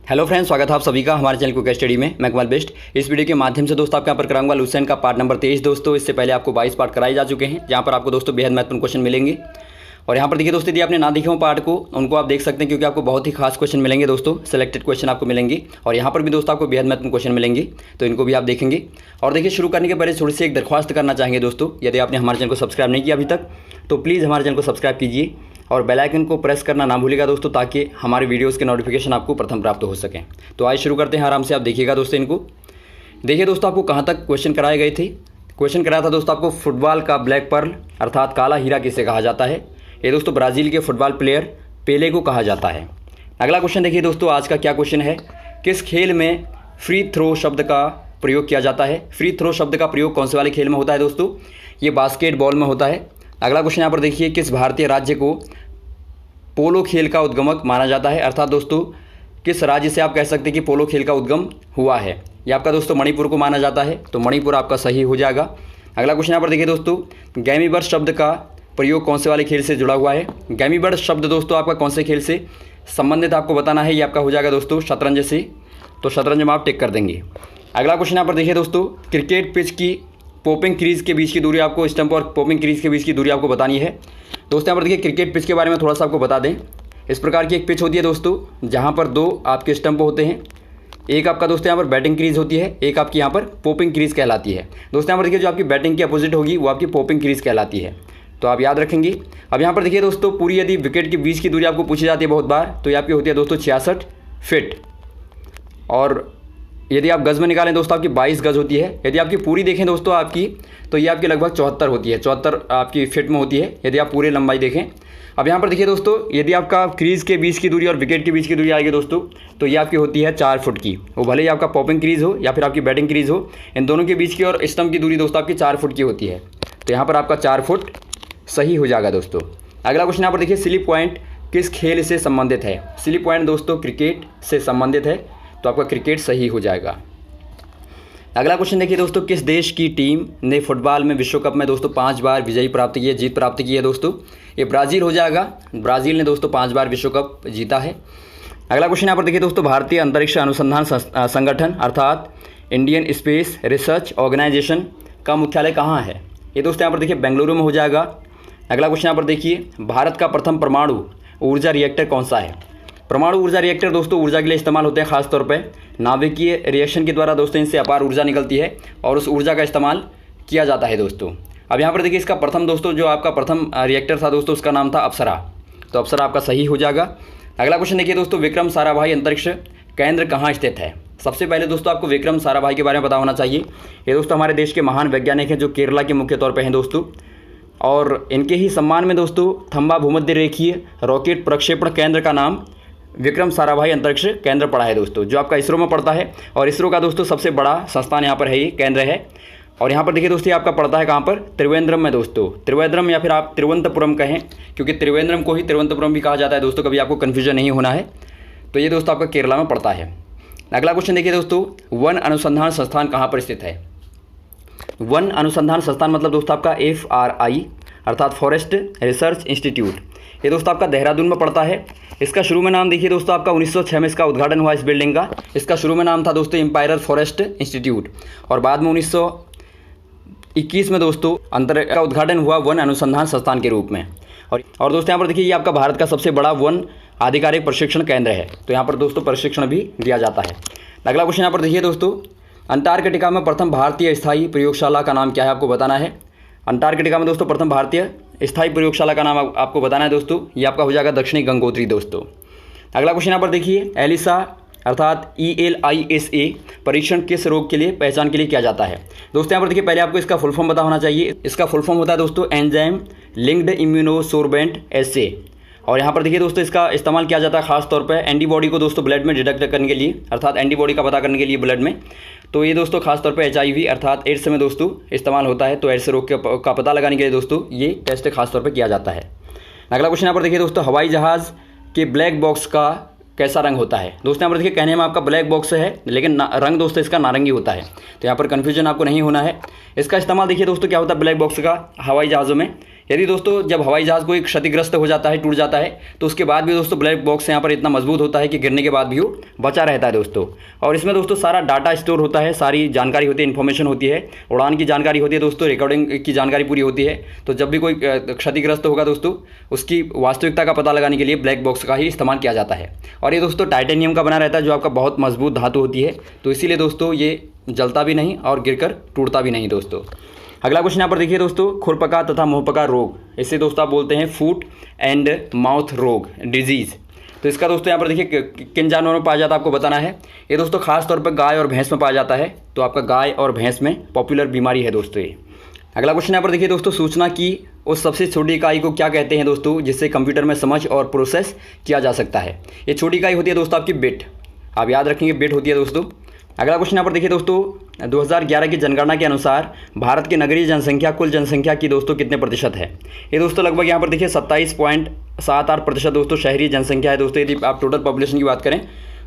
Hello friends, स्वागत है आप सभी का हमारे चैनल क्विक स्टडी में। मैं कमल बेस्ट। इस वीडियो के माध्यम से दोस्तों आपके यहाँ पर कराऊंगा लुसेंट का पार्ट नंबर 23 दोस्तों। इससे पहले आपको 22 पार्ट कराए जा चुके हैं, जहाँ पर आपको दोस्तों बेहद महत्वपूर्ण क्वेश्चन मिलेंगे। और यहाँ पर देखिए दोस्तों, यदि आपने ना देखे हो पार्ट को, उनको आप देख सकते हैं, क्योंकि आपको बहुत ही खास क्वेश्चन मिलेंगे दोस्तों। सेलेक्टेड क्वेश्चन आपको मिलेंगे और यहाँ पर भी दोस्तों आपको बेहद महत्वपूर्ण क्वेश्चन मिलेंगे, तो इनको भी आप देखेंगे। और देखिए, शुरू करने के पहले थोड़ी सी एक दरख्वास्त करना चाहेंगे दोस्तों। यदि आपने हमारे चैनल को सब्सक्राइब नहीं किया अभी तक, तो प्लीज़ हमारे चैनल को सब्सक्राइब कीजिए और बेल आइकन को प्रेस करना ना भूलिएगा दोस्तों, ताकि हमारे वीडियोस के नोटिफिकेशन आपको प्रथम प्राप्त हो सकें। तो आइए शुरू करते हैं, आराम से आप देखिएगा दोस्तों इनको। देखिए दोस्तों, आपको कहाँ तक क्वेश्चन कराए गए थे। क्वेश्चन कराया था दोस्तों आपको, फुटबॉल का ब्लैक पर्ल अर्थात काला हीरा किसे कहा जाता है। ये दोस्तों ब्राज़ील के फुटबॉल प्लेयर पेले को कहा जाता है। अगला क्वेश्चन देखिए दोस्तों, आज का क्या क्वेश्चन है। किस खेल में फ्री थ्रो शब्द का प्रयोग किया जाता है। फ्री थ्रो शब्द का प्रयोग कौन से वाले खेल में होता है दोस्तों, ये बास्केटबॉल में होता है। अगला क्वेश्चन यहाँ पर देखिए, किस भारतीय राज्य को पोलो खेल का उद्गमक माना जाता है। अर्थात दोस्तों, किस राज्य से आप कह सकते हैं कि पोलो खेल का उद्गम हुआ है। ये आपका दोस्तों मणिपुर को माना जाता है, तो मणिपुर आपका सही हो जाएगा। अगला क्वेश्चन यहाँ पर देखिए दोस्तों, गैमीबर्ड शब्द का प्रयोग कौन से वाले खेल से जुड़ा हुआ है। गैमीबर्ड शब्द दोस्तों आपका कौन से खेल से संबंधित आपको बताना है। ये आपका हो जाएगा दोस्तों शतरंज से, तो शतरंज में आप टिक कर देंगे। अगला क्वेश्चन यहाँ पर देखिए दोस्तों, क्रिकेट पिच की पोपिंग क्रीज के बीच की दूरी आपको, स्टंप और पोपिंग क्रीज के बीच की दूरी आपको बतानी है दोस्तों। यहाँ पर देखिए, क्रिकेट पिच के बारे में थोड़ा सा आपको बता दें। इस प्रकार की एक पिच होती है दोस्तों, जहाँ पर दो आपके स्टंप होते हैं। एक आपका दोस्तों यहाँ पर बैटिंग क्रीज होती है, एक आपकी यहाँ पर पोपिंग क्रीज कहलाती है दोस्तों। यहाँ पर देखिए, जो आपकी बैटिंग की अपोजिट होगी वो आपकी पोपिंग क्रीज कहलाती है, तो आप याद रखेंगे। अब यहाँ पर देखिए दोस्तों, पूरी यदि विकेट के बीच की दूरी आपको पूछी जाती है बहुत बार, तो ये आपकी होती है दोस्तों 66 फीट। और यदि आप गज़ में निकालें दोस्तों, आपकी 22 गज़ होती है। यदि आपकी पूरी देखें दोस्तों आपकी, तो ये आपकी लगभग 74 होती है, 74 आपकी फिट में होती है यदि आप पूरी लंबाई देखें। अब यहाँ पर देखिए दोस्तों, यदि आपका क्रीज़ के बीच की दूरी और विकेट के बीच की दूरी आएगी दोस्तों, तो ये आपकी होती है 4 फुट की। वो भले ही आपका पॉपिंग क्रीज़ हो या फिर आपकी बैटिंग क्रीज़ हो, इन दोनों के बीच की और स्टंप की दूरी दोस्तों आपकी 4 फुट की होती है, तो यहाँ पर आपका 4 फुट सही हो जाएगा दोस्तों। अगला क्वेश्चन यहाँ पर देखिए, स्लिप पॉइंट किस खेल से संबंधित है। स्लिप पॉइंट दोस्तों क्रिकेट से संबंधित है, तो आपका क्रिकेट सही हो जाएगा। अगला क्वेश्चन देखिए दोस्तों, किस देश की टीम ने फुटबॉल में विश्व कप में दोस्तों 5 बार विजयी प्राप्त की है, जीत प्राप्त की है दोस्तों। ये ब्राज़ील हो जाएगा। ब्राज़ील ने दोस्तों 5 बार विश्व कप जीता है। अगला क्वेश्चन यहाँ पर देखिए दोस्तों, भारतीय अंतरिक्ष अनुसंधान संगठन अर्थात इंडियन स्पेस रिसर्च ऑर्गेनाइजेशन का मुख्यालय कहाँ है। ये दोस्तों यहाँ पर देखिए बेंगलुरु में हो जाएगा। अगला क्वेश्चन यहाँ पर देखिए, भारत का प्रथम परमाणु ऊर्जा रिएक्टर कौन सा है। परमाणु ऊर्जा रिएक्टर दोस्तों ऊर्जा के लिए इस्तेमाल होते हैं, खासतौर पे नाभिकीय रिएक्शन के द्वारा दोस्तों इनसे अपार ऊर्जा निकलती है और उस ऊर्जा का इस्तेमाल किया जाता है दोस्तों। अब यहाँ पर देखिए, इसका प्रथम दोस्तों जो आपका प्रथम रिएक्टर था दोस्तों, उसका नाम था अप्सरा, तो अप्सरा आपका सही हो जाएगा। अगला क्वेश्चन देखिए दोस्तों, विक्रम साराभाई अंतरिक्ष केंद्र कहाँ स्थित है। सबसे पहले दोस्तों आपको विक्रम साराभाई के बारे में पता होना चाहिए। ये दोस्तों हमारे देश के महान वैज्ञानिक हैं, जो केरला के मुख्य तौर पर हैं दोस्तों, और इनके ही सम्मान में दोस्तों थम्बा भूमध्य रेखीय रॉकेट प्रक्षेपण केंद्र का नाम विक्रम साराभाई अंतरिक्ष केंद्र पड़ा है दोस्तों, जो आपका इसरो में पड़ता है। और इसरो का दोस्तों सबसे बड़ा संस्थान यहाँ पर है, ये केंद्र है। और यहाँ पर देखिए दोस्तों, आपका पड़ता है कहाँ पर, त्रिवेंद्रम में दोस्तों। त्रिवेंद्रम या फिर आप तिरुवनंतपुरम कहें, क्योंकि त्रिवेंद्रम को ही तिरुवनंतपुरम भी कहा जाता है दोस्तों, कभी आपको कन्फ्यूजन नहीं होना है। तो ये दोस्तों आपका केरला में पड़ता है। अगला क्वेश्चन देखिए दोस्तों, वन अनुसंधान संस्थान कहाँ पर स्थित है। वन अनुसंधान संस्थान मतलब दोस्तों आपका FRI अर्थात फॉरेस्ट रिसर्च इंस्टीट्यूट। ये दोस्तों आपका देहरादून में पड़ता है। इसका शुरू में नाम देखिए दोस्तों, आपका 1906 में इसका उद्घाटन हुआ इस बिल्डिंग का। इसका शुरू में नाम था दोस्तों एम्पायर फॉरेस्ट इंस्टीट्यूट, और बाद में 1921 में दोस्तों अंतर का उद्घाटन हुआ वन अनुसंधान संस्थान के रूप में। और दोस्तों यहाँ पर देखिए, ये आपका भारत का सबसे बड़ा वन आधिकारिक प्रशिक्षण केंद्र है, तो यहाँ पर दोस्तों प्रशिक्षण भी दिया जाता है। अगला क्वेश्चन यहाँ पर देखिए दोस्तों, अंटार्कटिका में प्रथम भारतीय स्थायी प्रयोगशाला का नाम क्या है, आपको बताना है। अंटार्कटिका में दोस्तों प्रथम भारतीय स्थायी प्रयोगशाला का नाम आपको बताना है दोस्तों। ये आपका हो जाएगा दक्षिणी गंगोत्री दोस्तों। अगला क्वेश्चन यहाँ पर देखिए, एलिसा अर्थात ELISA परीक्षण किस रोग के लिए पहचान के लिए किया जाता है दोस्तों। यहाँ पर देखिए, पहले आपको इसका फुल फॉर्म पता होना चाहिए। इसका फुल फॉर्म होता है दोस्तों एंजाइम लिंक्ड इम्यूनोसोर्बेंट एसे। और यहाँ पर देखिए दोस्तों, इसका इस्तेमाल किया जाता है खास तौर पर एंटीबॉडी को दोस्तों ब्लड में डिटेक्ट करने के लिए, अर्थात एंटीबॉडी का पता करने के लिए ब्लड में। तो ये दोस्तों खास तौर पे HIV अर्थात एड्स में दोस्तों इस्तेमाल होता है। तो एड्स रोग का पता लगाने के लिए दोस्तों ये टेस्ट खास तौर पे किया जाता है। अगला क्वेश्चन यहाँ पर देखिए दोस्तों, हवाई जहाज़ के ब्लैक बॉक्स का कैसा रंग होता है दोस्तों। यहाँ पर देखिए, कहने में आपका ब्लैक बॉक्स है, लेकिन रंग दोस्तों इसका नारंगी होता है, तो यहाँ पर कन्फ्यूजन आपको नहीं होना है। इसका इस्तेमाल देखिए दोस्तों क्या होता है ब्लैक बॉक्स का हवाई जहाज़ों में। यदि दोस्तों जब हवाई जहाज़ कोई क्षतिग्रस्त हो जाता है, टूट जाता है, तो उसके बाद भी दोस्तों ब्लैक बॉक्स यहाँ पर इतना मजबूत होता है कि गिरने के बाद भी वो बचा रहता है दोस्तों। और इसमें दोस्तों सारा डाटा स्टोर होता है, सारी जानकारी होती है, इन्फॉर्मेशन होती है, उड़ान की जानकारी होती है दोस्तों, रिकॉर्डिंग की जानकारी पूरी होती है। तो जब भी कोई क्षतिग्रस्त होगा दोस्तों, उसकी वास्तविकता का पता लगाने के लिए ब्लैक बॉक्स का ही इस्तेमाल किया जाता है। और ये दोस्तों टाइटेनियम का बना रहता है, जो आपका बहुत मजबूत धातु होती है, तो इसीलिए दोस्तों ये जलता भी नहीं और गिरकर टूटता भी नहीं दोस्तों। अगला क्वेश्चन यहाँ पर देखिए दोस्तों, खुरपका तथा मुंहपका रोग, इसे दोस्तों आप बोलते हैं फूट एंड माउथ रोग डिजीज़। तो इसका दोस्तों यहाँ पर देखिए किन जानवरों में पाया जाता है आपको बताना है। ये दोस्तों खास तौर पर गाय और भैंस में पाया जाता है, तो आपका गाय और भैंस में पॉपुलर बीमारी है दोस्तों ये। अगला क्वेश्चन यहाँ पर देखिए दोस्तों, सूचना की उस सबसे छोटी इकाई को क्या कहते हैं दोस्तों, जिससे कंप्यूटर में समझ और प्रोसेस किया जा सकता है। ये छोटी इकाई होती है दोस्तों आपकी बिट, आप याद रखेंगे बिट होती है दोस्तों। अगला क्वेश्चन यहाँ पर देखिए दोस्तों, 2011 की जनगणना के अनुसार भारत की नगरीय जनसंख्या कुल जनसंख्या की दोस्तों कितने प्रतिशत है। ये दोस्तों लगभग यहाँ पर देखिए 27.78% दोस्तों शहरी जनसंख्या है दोस्तों। यदि आप टोटल पॉपुलेशन की बात करें,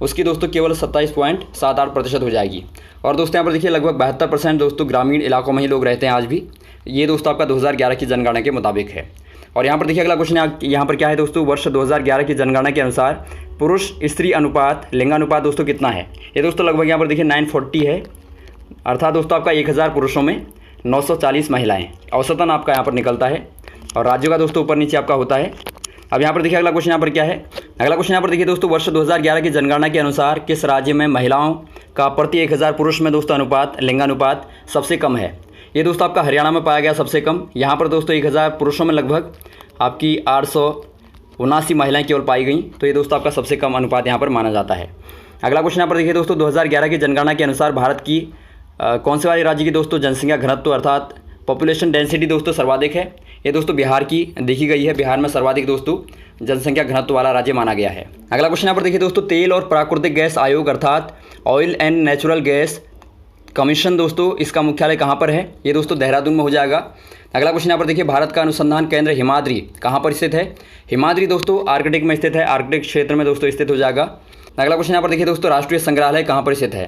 उसकी दोस्तों केवल 27.78% हो जाएगी। और दोस्तों यहाँ पर देखिए लगभग 72% दोस्तों ग्रामीण इलाकों में ही लोग रहते हैं आज भी। ये दोस्तों आपका 2011 की जनगणना के मुताबिक है। और यहाँ पर देखिए अगला क्वेश्चन यहाँ पर क्या है दोस्तों, वर्ष 2011 की जनगणना के अनुसार पुरुष स्त्री अनुपात लिंगानुपात दोस्तों कितना है। ये दोस्तों लगभग यहाँ पर देखिए 940 है, अर्थात दोस्तों आपका 1000 पुरुषों में 940 महिलाएं औसतन आपका यहाँ पर निकलता है। और राज्यों का दोस्तों ऊपर नीचे आपका होता है। अब यहाँ पर देखिए अगला क्वेश्चन यहाँ पर क्या है। अगला क्वेश्चन यहाँ पर देखिए दोस्तों, वर्ष 2011 की जनगणना के अनुसार किस राज्य में महिलाओं का प्रति 1000 पुरुष में दोस्तों अनुपात लिंगानुपात सबसे कम है। ये दोस्तों आपका हरियाणा में पाया गया सबसे कम। यहाँ पर दोस्तों 1000 पुरुषों में लगभग आपकी 879 महिलाएं केवल पाई गई। तो ये दोस्तों आपका सबसे कम अनुपात यहाँ पर माना जाता है। अगला क्वेश्चन यहाँ पर देखिए दोस्तों, 2011 की जनगणना के अनुसार भारत की कौन से वाले राज्य की दोस्तों जनसंख्या घनत्व अर्थात पॉपुलेशन डेंसिटी दोस्तों सर्वाधिक है। ये दोस्तों बिहार की देखी गई है, बिहार में सर्वाधिक दोस्तों जनसंख्या घनत्व वाला राज्य माना गया है। अगला क्वेश्चन यहाँ पर देखिए दोस्तों, तेल और प्राकृतिक गैस आयोग अर्थात oil and natural gas commission दोस्तों, इसका मुख्यालय कहाँ पर है। ये दोस्तों देहरादून में हो जाएगा। अगला क्वेश्चन यहाँ पर देखिए, भारत का अनुसंधान केंद्र हिमाद्री कहाँ पर स्थित है। हिमाद्री दोस्तों आर्कटिक में स्थित है, आर्कटिक क्षेत्र में दोस्तों स्थित हो जाएगा। अगला क्वेश्चन यहाँ पर देखिए दोस्तों, राष्ट्रीय संग्रहालय कहाँ पर स्थित है।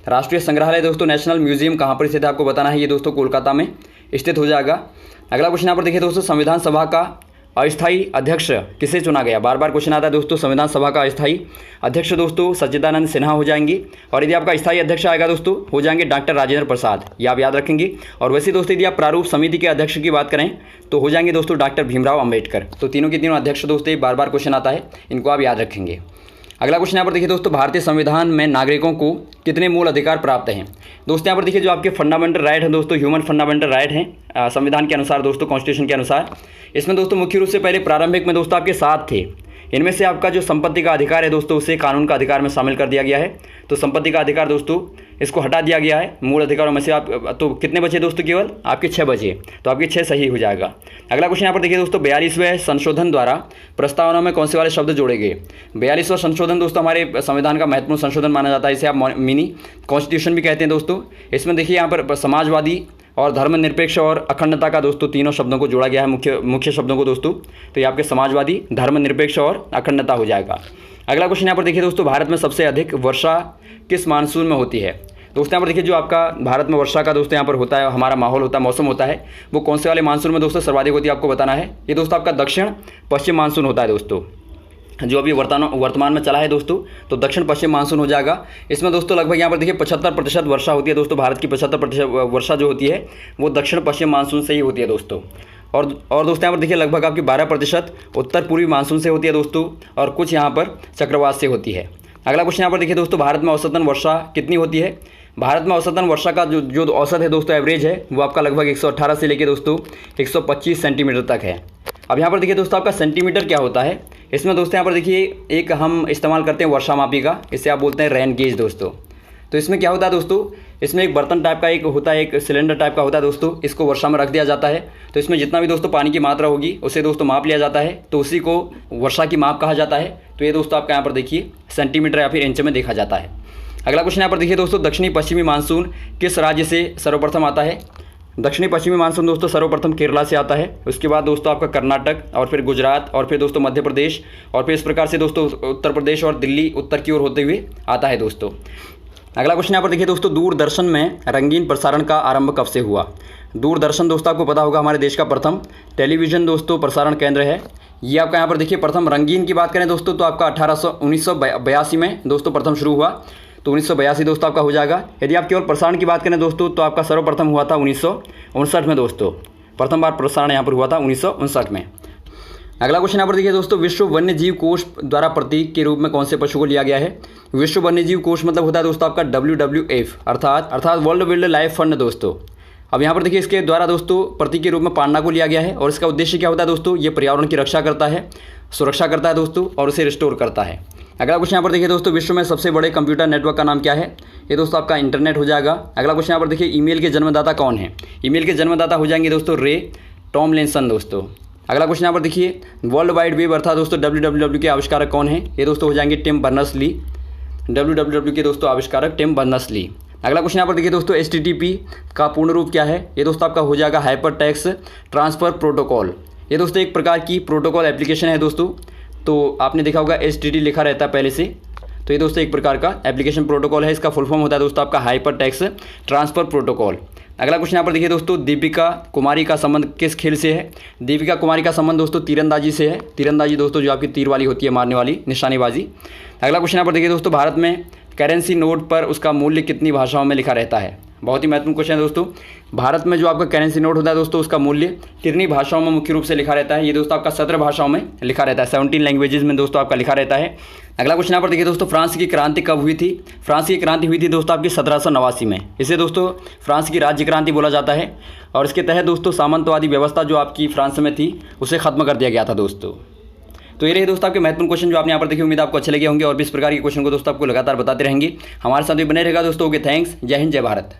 राष्ट्रीय संग्रहालय दोस्तों नेशनल म्यूजियम कहाँ पर स्थित है आपको बताना है। ये दोस्तों कोलकाता में स्थित हो जाएगा। अगला क्वेश्चन यहाँ पर देखिए दोस्तों, संविधान सभा का अस्थायी अध्यक्ष किसे चुना गया। बार बार क्वेश्चन आता है दोस्तों, संविधान सभा का अस्थायी अध्यक्ष दोस्तों सच्चिदानंद सिन्हा हो जाएंगी। और यदि आपका स्थायी अध्यक्ष आएगा दोस्तों, हो जाएंगे डॉक्टर राजेंद्र प्रसाद, ये आप याद रखेंगे। और वैसे दोस्तों यदि आप प्रारूप समिति के अध्यक्ष की बात करें तो हो जाएंगे दोस्तों डॉक्टर भीमराव अम्बेडकर। तो तीनों के तीनों अध्यक्ष दोस्तों बार बार क्वेश्चन आता है, इनको आप याद रखेंगे। अगला क्वेश्चन यहाँ पर देखिए दोस्तों, भारतीय संविधान में नागरिकों को कितने मूल अधिकार प्राप्त हैं। दोस्तों यहाँ पर देखिए जो आपके फंडामेंटल राइट हैं दोस्तों, ह्यूमन फंडामेंटल राइट हैं संविधान के अनुसार दोस्तों, कॉन्स्टिट्यूशन के अनुसार। इसमें दोस्तों मुख्य रूप से पहले प्रारंभिक में दोस्तों आपके 7 थे। इनमें से आपका जो संपत्ति का अधिकार है दोस्तों, उसे कानून का अधिकार में शामिल कर दिया गया है। तो संपत्ति का अधिकार दोस्तों इसको हटा दिया गया है मूल अधिकारों में से। आप तो कितने बचे दोस्तों, केवल आपके 6 बचे। तो आपके 6 सही हो जाएगा। अगला क्वेश्चन यहाँ पर देखिए दोस्तों, 42वें संशोधन द्वारा प्रस्तावना में कौन से वाले शब्द जोड़े गए। 42वां संशोधन दोस्तों हमारे संविधान का महत्वपूर्ण संशोधन माना जाता है। इसे आप मिनी कॉन्स्टिट्यूशन भी कहते हैं दोस्तों। इसमें देखिए यहाँ पर समाजवादी और धर्मनिरपेक्ष और अखंडता का दोस्तों तीनों शब्दों को जोड़ा गया है, मुख्य शब्दों को दोस्तों। तो ये आपके समाजवादी, धर्मनिरपेक्ष और अखंडता हो जाएगा। अगला क्वेश्चन यहाँ पर देखिए दोस्तों, भारत में सबसे अधिक वर्षा किस मानसून में होती है। दोस्तों यहाँ पर देखिए जो आपका भारत में वर्षा का दोस्तों यहाँ पर होता है, हमारा माहौल होता है, मौसम होता है, वो कौन से वाले मानसून में दोस्तों सर्वाधिक होती है आपको बताना है। ये दोस्तों आपका दक्षिण पश्चिम मानसून होता है दोस्तों, जो अभी वर्तमान में चला है दोस्तों। तो दक्षिण पश्चिम मानसून हो जाएगा। इसमें दोस्तों लगभग यहाँ पर देखिए 75% वर्षा होती है दोस्तों। भारत की 75% वर्षा जो होती है वो दक्षिण पश्चिम मानसून से ही होती है दोस्तों। और दोस्तों यहाँ पर देखिए लगभग आपकी 12% उत्तर पूर्वी मानसून से होती है दोस्तों, और कुछ यहाँ पर चक्रवात से होती है। अगला क्वेश्चन यहाँ पर देखिए दोस्तों, भारत में औसतन वर्षा कितनी होती है। भारत में औसतन वर्षा का जो औसत है दोस्तों, एवरेज है, वो आपका लगभग 118 से लेकर दोस्तों 125 सेंटीमीटर तक है। अब यहाँ पर देखिए दोस्तों आपका सेंटीमीटर क्या होता है। इसमें दोस्तों यहाँ पर देखिए एक हम इस्तेमाल करते हैं वर्षा मापी का, इसे आप बोलते हैं रेन गेज दोस्तों। तो इसमें क्या होता है दोस्तों, इसमें एक बर्तन टाइप का एक होता है, एक सिलेंडर टाइप का होता है दोस्तों। इसको वर्षा में रख दिया जाता है। तो इसमें जितना भी दोस्तों पानी की मात्रा होगी उसे दोस्तों माप लिया जाता है। तो उसी को वर्षा की माप कहा जाता है। तो ये दोस्तों आपका यहाँ पर देखिए सेंटीमीटर या फिर इंच में देखा जाता है। अगला क्वेश्चन यहाँ पर देखिए दोस्तों, दक्षिणी पश्चिमी मानसून किस राज्य से सर्वप्रथम आता है। दक्षिणी पश्चिमी मानसून दोस्तों सर्वप्रथम केरला से आता है। उसके बाद दोस्तों आपका कर्नाटक, और फिर गुजरात, और फिर दोस्तों मध्य प्रदेश, और फिर इस प्रकार से दोस्तों उत्तर प्रदेश और दिल्ली उत्तर की ओर होते हुए आता है दोस्तों। अगला क्वेश्चन यहाँ पर देखिए दोस्तों, दूरदर्शन में रंगीन प्रसारण का आरंभ कब से हुआ। दूरदर्शन दोस्तों आपको पता होगा हमारे देश का प्रथम टेलीविज़न दोस्तों प्रसारण केंद्र है। ये आपका यहाँ पर देखिए प्रथम रंगीन की बात करें दोस्तों तो आपका 1982 में दोस्तों प्रथम शुरू हुआ, तो 1982 दोस्तों आपका हो जाएगा। यदि आप केवल प्रसारण की बात करें दोस्तों तो आपका सर्वप्रथम हुआ था 1959 में दोस्तों, प्रथम बार प्रसारण यहाँ पर हुआ था 1959 में। अगला क्वेश्चन यहाँ पर देखिए दोस्तों, विश्व वन्य जीव कोष द्वारा प्रतीक के रूप में कौन से पशु को लिया गया है। विश्व वन्य जीव कोष मतलब होता है दोस्तों आपका WWF अर्थात वर्ल्ड वाइल्ड लाइफ फंड दोस्तों। अब यहाँ पर देखिए इसके द्वारा दोस्तों प्रतीक के रूप में पांडा को लिया गया है और इसका उद्देश्य क्या होता है दोस्तों, ये पर्यावरण की रक्षा करता है, सुरक्षा करता है दोस्तों और उसे रिस्टोर करता है। अगला क्वेश्चन यहाँ पर देखिए दोस्तों, विश्व में सबसे बड़े कंप्यूटर नेटवर्क का नाम क्या है। ये दोस्तों आपका इंटरनेट हो जाएगा। अगला क्वेश्चन यहाँ पर देखिए, ईमेल के जन्मदाता कौन है। ईमेल के जन्मदाता हो जाएंगे दोस्तों रे टॉमलिंसन दोस्तों। अगला क्वेश्चन यहाँ पर देखिए, वर्ल्ड वाइड वेब अर्थात दोस्तों WWW के आविष्कारक कौन है। ये दोस्तों हो जाएंगे टिम बर्नर्स-ली। WWW के दोस्तों आविष्कारक टिम बर्नर्स-ली। अगला क्वेश्चन यहाँ पर देखिए दोस्तों, HTTP का पूर्ण रूप क्या है। ये दोस्तों आपका हो जाएगा हाइपर टेक्स्ट ट्रांसफ़र प्रोटोकॉल। ये दोस्तों एक प्रकार की प्रोटोकॉल एप्लीकेशन है दोस्तों, तो आपने देखा होगा HTTP लिखा रहता है पहले से, तो ये दोस्तों एक प्रकार का एप्लीकेशन प्रोटोकॉल है। इसका फुल फॉर्म होता है दोस्तों आपका हाइपर टेक्स्ट ट्रांसफ़र प्रोटोकॉल। अगला क्वेश्चन यहाँ पर देखिए दोस्तों, दीपिका कुमारी का संबंध किस खेल से है। दीपिका कुमारी का संबंध दोस्तों तीरंदाजी से है। तीरंदाजी दोस्तों जो आपकी तीर वाली होती है, मारने वाली निशानेबाजी। अगला क्वेश्चन यहाँ पर देखिए दोस्तों, भारत में करेंसी नोट पर उसका मूल्य कितनी भाषाओं में लिखा रहता है। बहुत ही महत्वपूर्ण क्वेश्चन है दोस्तों। भारत में जो आपका करेंसी नोट होता है दोस्तों उसका मूल्य कितनी भाषाओं में मुख्य रूप से लिखा रहता है। ये दोस्तों आपका 17 भाषाओं में लिखा रहता है, 17 लैंग्वेजेस में दोस्तों आपका लिखा रहता है। अगला क्वेश्चन यहाँ पर देखिए दोस्तों, फ्रांस की क्रांति कब हुई थी। फ्रांस की क्रांति हुई थी दोस्तों आपकी 1789 में। इसे दोस्तों फ्रांस की राज्य क्रांति बोला जाता है और इसके तहत दोस्तों सामंतवादी व्यवस्था जो आपकी फ्रांस में थी उसे खत्म कर दिया गया था दोस्तों। तो ये रहे दोस्तों आपके महत्वपूर्ण क्वेश्चन जो आपने यहाँ पर देखे। उम्मीद आपको अच्छे लगे होंगे और भी इस प्रकार के क्वेश्चन को दोस्तों आपको लगातार बताते रहेंगे। हमारे साथ भी बने रहेगा दोस्तों। Okay, thanks. जय हिंद, जय भारत।